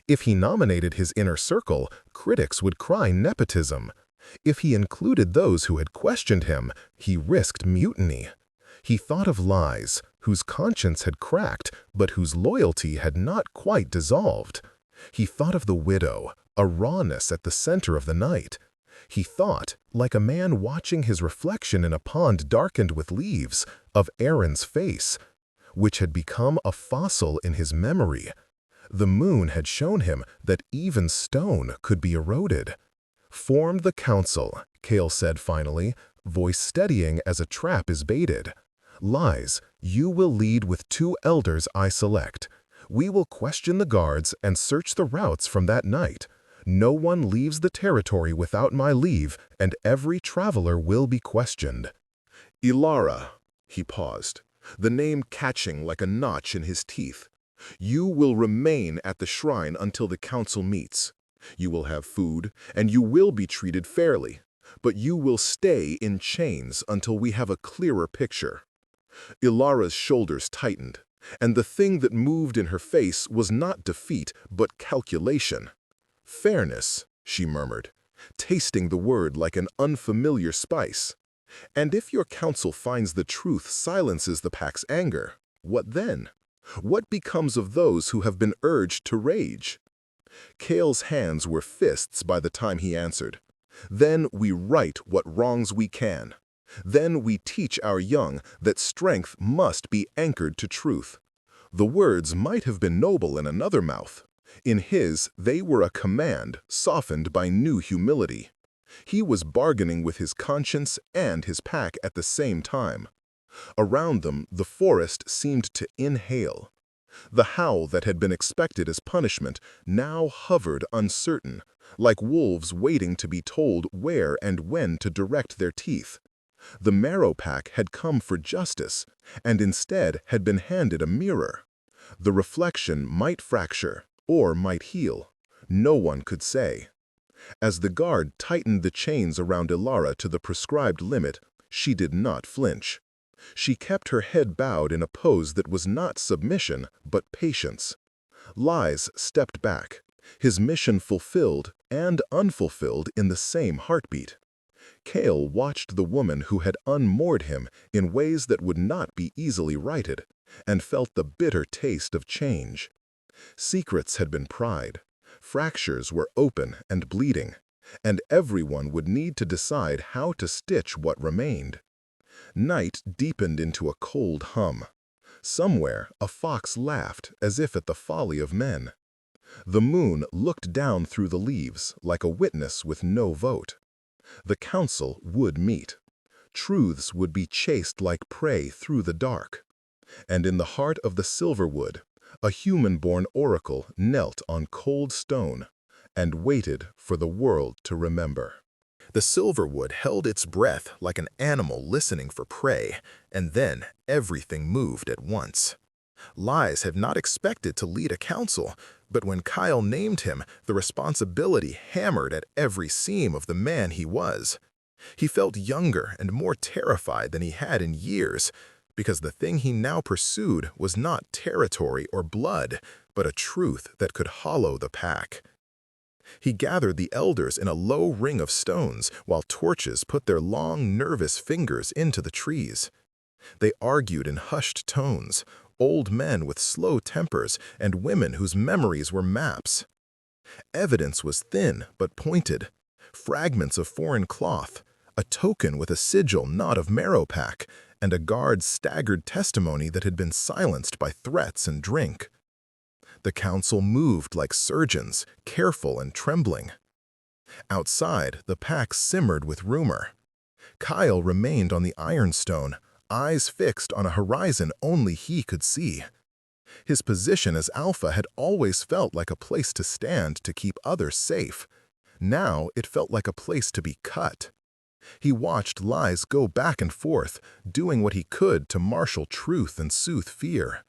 A: If he nominated his inner circle, critics would cry nepotism. If he included those who had questioned him, he risked mutiny. He thought of Lies, whose conscience had cracked, but whose loyalty had not quite dissolved. He thought of the widow, a rawness at the center of the night. He thought, like a man watching his reflection in a pond darkened with leaves, of Aaron's face, which had become a fossil in his memory. The moon had shown him that even stone could be eroded. "Form the council," Cale said finally, voice steadying as a trap is baited. "Lies, you will lead with 2 elders I select. We will question the guards and search the routes from that night. No one leaves the territory without my leave, and every traveler will be questioned." "Ilara," he paused, the name catching like a notch in his teeth. "You will remain at the shrine until the council meets. You will have food, and you will be treated fairly, but you will stay in chains until we have a clearer picture." Ilara's shoulders tightened, and the thing that moved in her face was not defeat, but calculation. "Fairness," she murmured, tasting the word like an unfamiliar spice. "And if your council finds the truth silences the pack's anger, what then? What becomes of those who have been urged to rage?" Cale's hands were fists by the time he answered. "Then we right what wrongs we can. Then we teach our young that strength must be anchored to truth." The words might have been noble in another mouth. In his, they were a command softened by new humility. He was bargaining with his conscience and his pack at the same time. Around them, the forest seemed to inhale. The howl that had been expected as punishment now hovered uncertain, like wolves waiting to be told where and when to direct their teeth. The Marrow Pack had come for justice, and instead had been handed a mirror. The reflection might fracture, or might heal. No one could say. As the guard tightened the chains around Ilara to the prescribed limit, she did not flinch. She kept her head bowed in a pose that was not submission, but patience. Lies stepped back, his mission fulfilled and unfulfilled in the same heartbeat. Cale watched the woman who had unmoored him in ways that would not be easily righted. and felt the bitter taste of change. Secrets had been pried, fractures were open and bleeding, and everyone would need to decide how to stitch what remained. Night deepened into a cold hum. Somewhere, a fox laughed as if at the folly of men. The moon looked down through the leaves like a witness with no vote. The council would meet. Truths would be chased like prey through the dark. And in the heart of the Silverwood, a human-born oracle knelt on cold stone and waited for the world to remember. The Silverwood held its breath like an animal listening for prey, and then everything moved at once. Lies had not expected to lead a council, but when Kyle named him, the responsibility hammered at every seam of the man he was. He felt younger and more terrified than he had in years, because the thing he now pursued was not territory or blood, but a truth that could hollow the pack. He gathered the elders in a low ring of stones while torches put their long, nervous fingers into the trees. They argued in hushed tones, old men with slow tempers and women whose memories were maps. Evidence was thin but pointed, fragments of foreign cloth, a token with a sigil not of Meropack, and a guard's staggered testimony that had been silenced by threats and drink. The council moved like surgeons, careful and trembling. Outside, the pack simmered with rumor. Kyle remained on the Ironstone, eyes fixed on a horizon only he could see. His position as Alpha had always felt like a place to stand to keep others safe. Now it felt like a place to be cut. He watched lies go back and forth, doing what he could to marshal truth and soothe fear.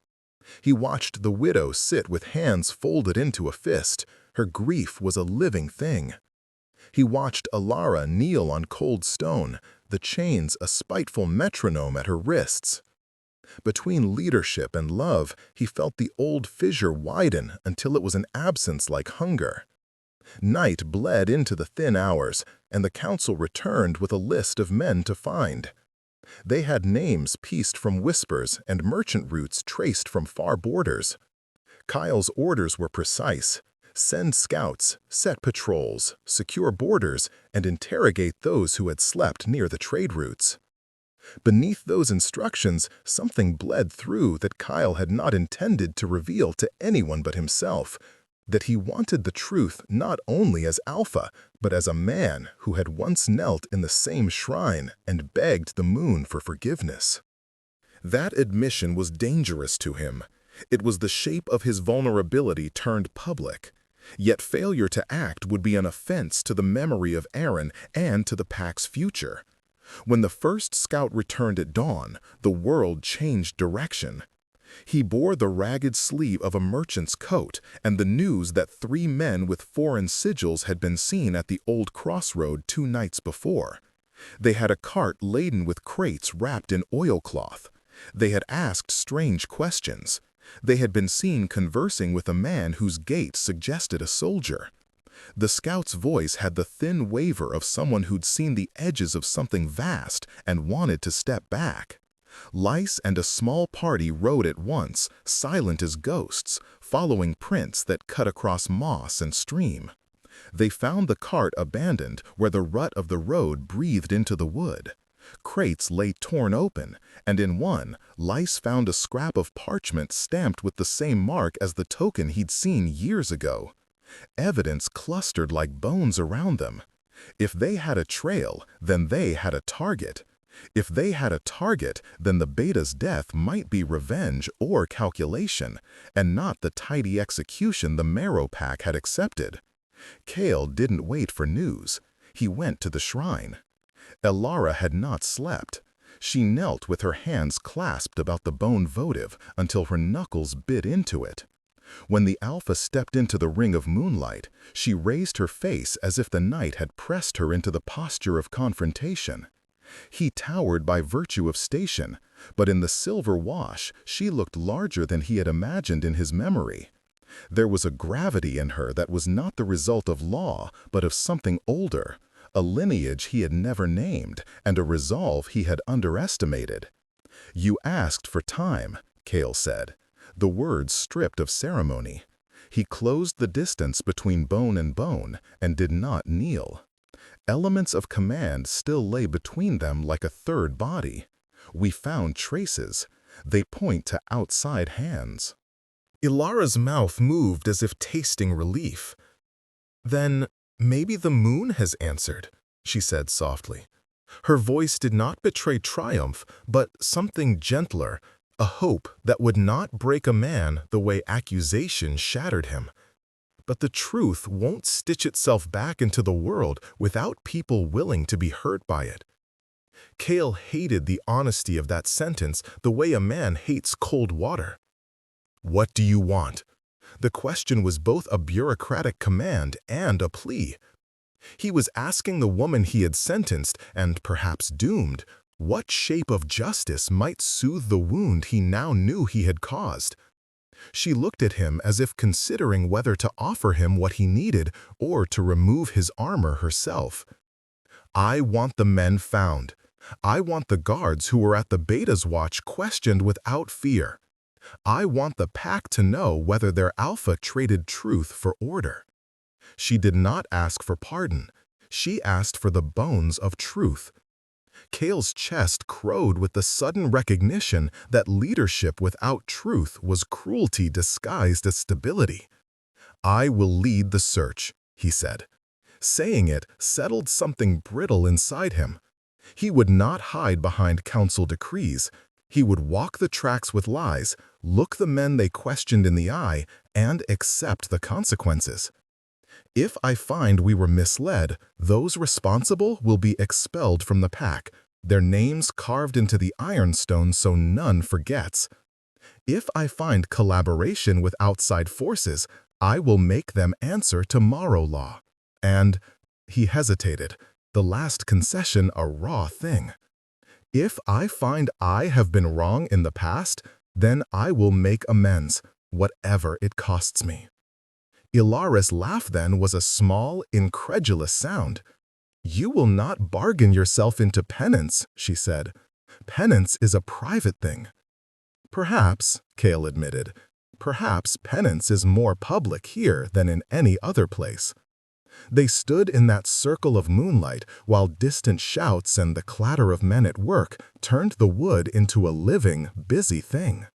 A: He watched the widow sit with hands folded into a fist. Her grief was a living thing. He watched Alara kneel on cold stone, the chains a spiteful metronome at her wrists. Between leadership and love, he felt the old fissure widen until it was an absence like hunger. Night bled into the thin hours, and the council returned with a list of men to find. They had names pieced from whispers and merchant routes traced from far borders. Kyle's orders were precise. Send scouts, set patrols, secure borders, and interrogate those who had slept near the trade routes. Beneath those instructions, something bled through that Kyle had not intended to reveal to anyone but himself, that he wanted the truth not only as Alpha, but as a man who had once knelt in the same shrine and begged the moon for forgiveness. That admission was dangerous to him. It was the shape of his vulnerability turned public. Yet failure to act would be an offense to the memory of Aaron and to the pack's future. When the first scout returned at dawn, the world changed direction. He bore the ragged sleeve of a merchant's coat and the news that 3 men with foreign sigils had been seen at the old crossroad 2 nights before. They had a cart laden with crates wrapped in oilcloth. They had asked strange questions. They had been seen conversing with a man whose gait suggested a soldier. The scout's voice had the thin waver of someone who'd seen the edges of something vast and wanted to step back. Lice and a small party rode at once, silent as ghosts, following prints that cut across moss and stream. They found the cart abandoned where the rut of the road breathed into the wood. Crates lay torn open, and in one, Lice found a scrap of parchment stamped with the same mark as the token he'd seen years ago. Evidence clustered like bones around them. If they had a trail, then they had a target. If they had a target, then the beta's death might be revenge or calculation, and not the tidy execution the Meropack had accepted. Kale didn't wait for news. He went to the shrine. Alara had not slept. She knelt with her hands clasped about the bone votive until her knuckles bit into it. When the Alpha stepped into the ring of moonlight, she raised her face as if the night had pressed her into the posture of confrontation. He towered by virtue of station, but in the silver wash she looked larger than he had imagined in his memory. There was a gravity in her that was not the result of law, but of something older, a lineage he had never named, and a resolve he had underestimated. You asked for time. Kale said, the words stripped of ceremony. He closed the distance between bone and did not kneel. Elements of command still lay between them like a third body. We found traces. They point to outside hands. Ilara's mouth moved as if tasting relief. Then, maybe the moon has answered, she said softly. Her voice did not betray triumph, but something gentler, a hope that would not break a man the way accusation shattered him. But the truth won't stitch itself back into the world without people willing to be hurt by it. Kale hated the honesty of that sentence the way a man hates cold water. What do you want? The question was both a bureaucratic command and a plea. He was asking the woman he had sentenced and perhaps doomed, what shape of justice might soothe the wound he now knew he had caused. She looked at him as if considering whether to offer him what he needed or to remove his armor herself. I want the men found. I want the guards who were at the Beta's watch questioned without fear. I want the pack to know whether their alpha traded truth for order. She did not ask for pardon. She asked for the bones of truth. Kale's chest crowed with the sudden recognition that leadership without truth was cruelty disguised as stability. I will lead the search, he said. Saying it settled something brittle inside him. He would not hide behind council decrees. He would walk the tracks with lies, look the men they questioned in the eye, and accept the consequences. If I find we were misled, those responsible will be expelled from the pack, their names carved into the ironstone so none forgets. If I find collaboration with outside forces, I will make them answer to Morrow law. And, he hesitated, the last concession a raw thing. If I find I have been wrong in the past, then I will make amends, whatever it costs me. Ilara's laugh then was a small, incredulous sound. You will not bargain yourself into penance, she said. Penance is a private thing. Perhaps, Kale admitted, perhaps penance is more public here than in any other place. They stood in that circle of moonlight while distant shouts and the clatter of men at work turned the wood into a living, busy thing.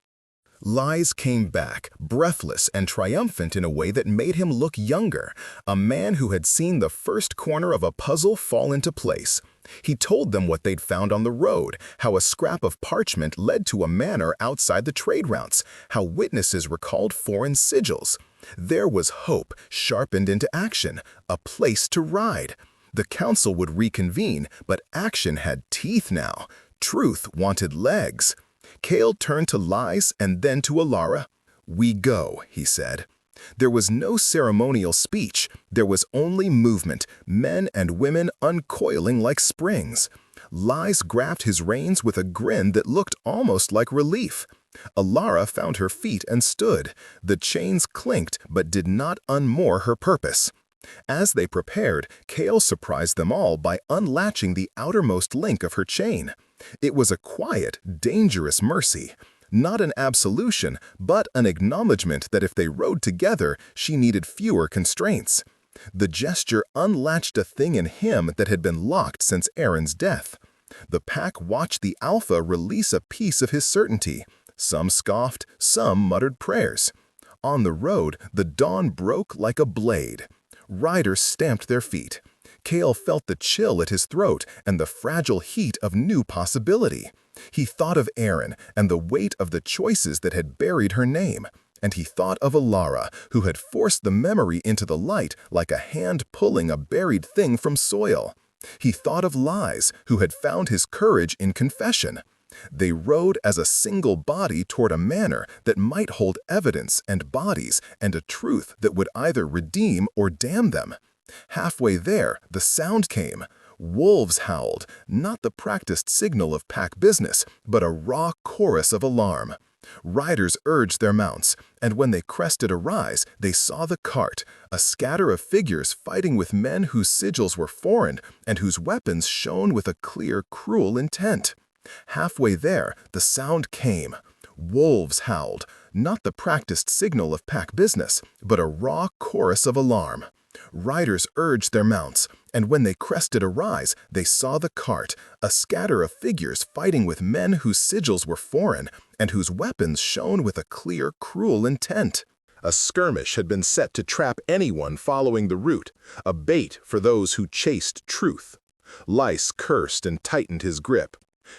A: Lies came back, breathless and triumphant in a way that made him look younger, a man who had seen the first corner of a puzzle fall into place. He told them what they'd found on the road, how a scrap of parchment led to a manor outside the trade routes, how witnesses recalled foreign sigils. There was hope, sharpened into action, a place to ride. The council would reconvene, but action had teeth now. Truth wanted legs. Kale turned to Lies and then to Ilara. We go, he said. There was no ceremonial speech. There was only movement, men and women uncoiling like springs. Lies grabbed his reins with a grin that looked almost like relief. Ilara found her feet and stood. The chains clinked but did not unmoor her purpose. As they prepared, Kale surprised them all by unlatching the outermost link of her chain. It was a quiet, dangerous mercy. Not an absolution, but an acknowledgement that if they rode together, she needed fewer constraints. The gesture unlatched a thing in him that had been locked since Aaron's death. The pack watched the Alpha release a piece of his certainty. Some scoffed, some muttered prayers. On the road, the dawn broke like a blade. Riders stamped their feet. Kale felt the chill at his throat and the fragile heat of new possibility. He thought of Aaron and the weight of the choices that had buried her name. And he thought of Ilara, who had forced the memory into the light like a hand pulling a buried thing from soil. He thought of Lies, who had found his courage in confession. They rode as a single body toward a manor that might hold evidence and bodies and a truth that would either redeem or damn them. Halfway there, the sound came. Wolves howled, not the practiced signal of pack business, but a raw chorus of alarm. Riders urged their mounts, and when they crested a rise, they saw the cart, a scatter of figures fighting with men whose sigils were foreign and whose weapons shone with a clear, cruel intent. Halfway there, the sound came. Wolves howled, not the practiced signal of pack business, but a raw chorus of alarm. Riders urged their mounts, and when they crested a rise, they saw the cart, a scatter of figures fighting with men whose sigils were foreign and whose weapons shone with a clear, cruel intent. A skirmish had been set to trap anyone following the route, a bait for those who chased truth. Lyce cursed and tightened his grip.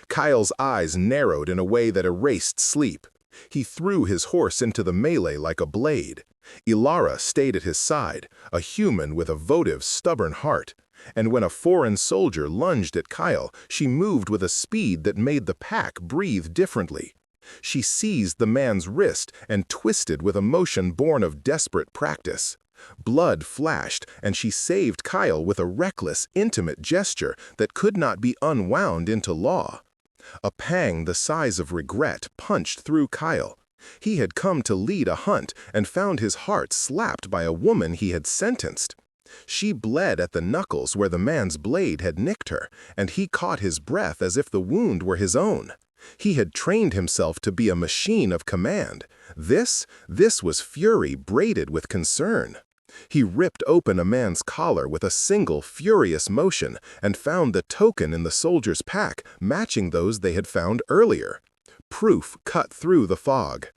A: Kyle's eyes narrowed in a way that erased sleep. He threw his horse into the melee like a blade. Ilara stayed at his side, a human with a votive, stubborn heart. And when a foreign soldier lunged at Kyle, she moved with a speed that made the pack breathe differently. She seized the man's wrist and twisted with a motion born of desperate practice. Blood flashed, and she saved Kyle with a reckless, intimate gesture that could not be unwound into law. A pang the size of regret punched through Kyle. He had come to lead a hunt and found his heart slapped by a woman he had sentenced. She bled at the knuckles where the man's blade had nicked her, and he caught his breath as if the wound were his own. He had trained himself to be a machine of command. This was fury braided with concern. He ripped open a man's collar with a single furious motion and found the token in the soldier's pack matching those they had found earlier. Proof cut through the fog.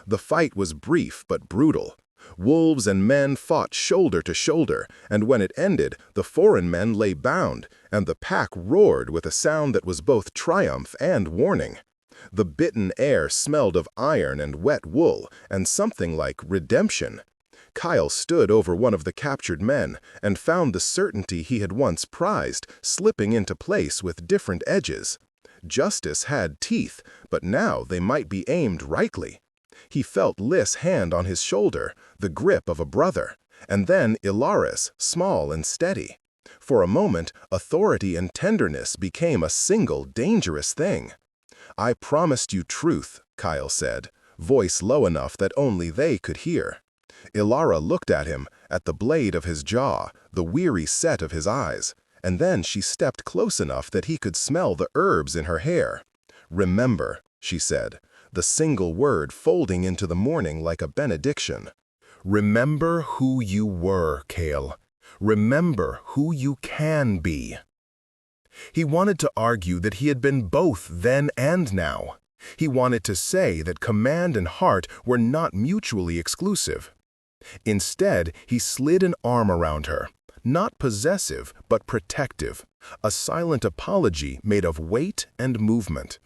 A: The fight was brief but brutal. Wolves and men fought shoulder to shoulder, and when it ended, the foreign men lay bound, and the pack roared with a sound that was both triumph and warning. The bitten air smelled of iron and wet wool, and something like redemption. Kyle stood over one of the captured men and found the certainty he had once prized slipping into place with different edges. Justice had teeth, but now they might be aimed rightly. He felt Lys' hand on his shoulder, the grip of a brother, and then Ilara's, small and steady. For a moment, authority and tenderness became a single dangerous thing. "I promised you truth," Kyle said, voice low enough that only they could hear. Ilara looked at him, at the blade of his jaw, the weary set of his eyes, and then she stepped close enough that he could smell the herbs in her hair. "Remember," she said, the single word folding into the morning like a benediction. "Remember who you were, Kale. Remember who you can be." He wanted to argue that he had been both then and now. He wanted to say that command and heart were not mutually exclusive. Instead, he slid an arm around her, not possessive but protective, a silent apology made of weight and movement.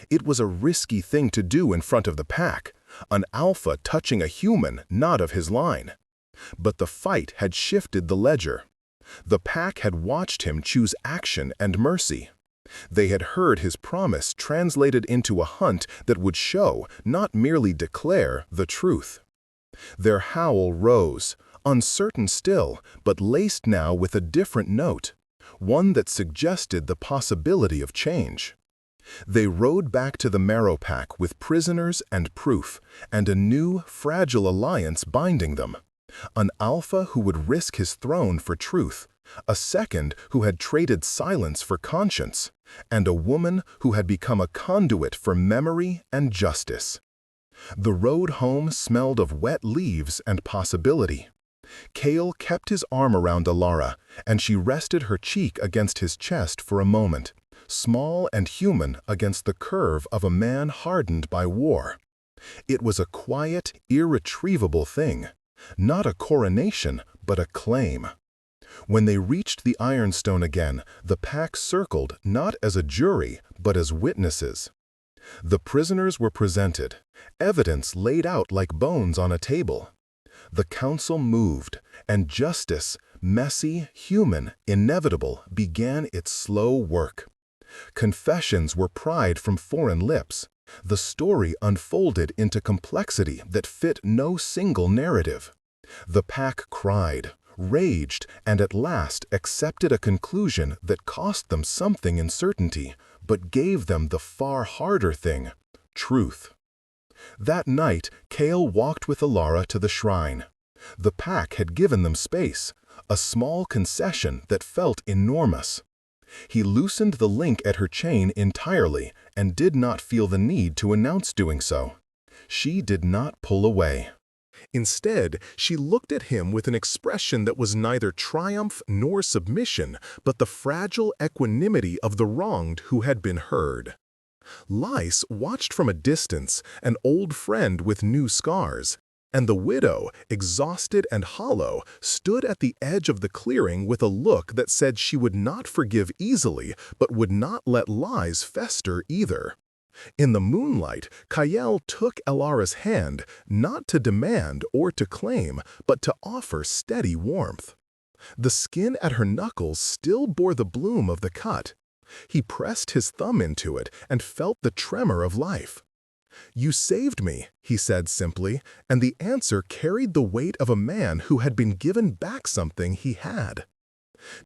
A: It was a risky thing to do in front of the pack, an alpha touching a human not of his line. But the fight had shifted the ledger. The pack had watched him choose action and mercy. They had heard his promise translated into a hunt that would show, not merely declare, the truth. Their howl rose, uncertain still, but laced now with a different note, one that suggested the possibility of change. They rode back to the Marrow Pack with prisoners and proof, and a new, fragile alliance binding them. An alpha who would risk his throne for truth, a second who had traded silence for conscience, and a woman who had become a conduit for memory and justice. The road home smelled of wet leaves and possibility. Kale kept his arm around Ilara, and she rested her cheek against his chest for a moment, small and human against the curve of a man hardened by war. It was a quiet, irretrievable thing, not a coronation, but a claim. When they reached the Ironstone again, the pack circled not as a jury, but as witnesses. The prisoners were presented, evidence laid out like bones on a table. The council moved, and justice, messy, human, inevitable, began its slow work. Confessions were pried from foreign lips. The story unfolded into complexity that fit no single narrative. The pack cried, raged, and at last accepted a conclusion that cost them something in certainty, but gave them the far harder thing, truth. That night, Kale walked with Ilara to the shrine. The pack had given them space, a small concession that felt enormous. He loosened the link at her chain entirely and did not feel the need to announce doing so. She did not pull away. Instead, she looked at him with an expression that was neither triumph nor submission, but the fragile equanimity of the wronged who had been heard. Lys watched from a distance, an old friend with new scars, and the widow, exhausted and hollow, stood at the edge of the clearing with a look that said she would not forgive easily, but would not let lies fester either. In the moonlight, Kyle took Elara's hand, not to demand or to claim, but to offer steady warmth. The skin at her knuckles still bore the bloom of the cut. He pressed his thumb into it and felt the tremor of life. "You saved me," he said simply, and the answer carried the weight of a man who had been given back something he had.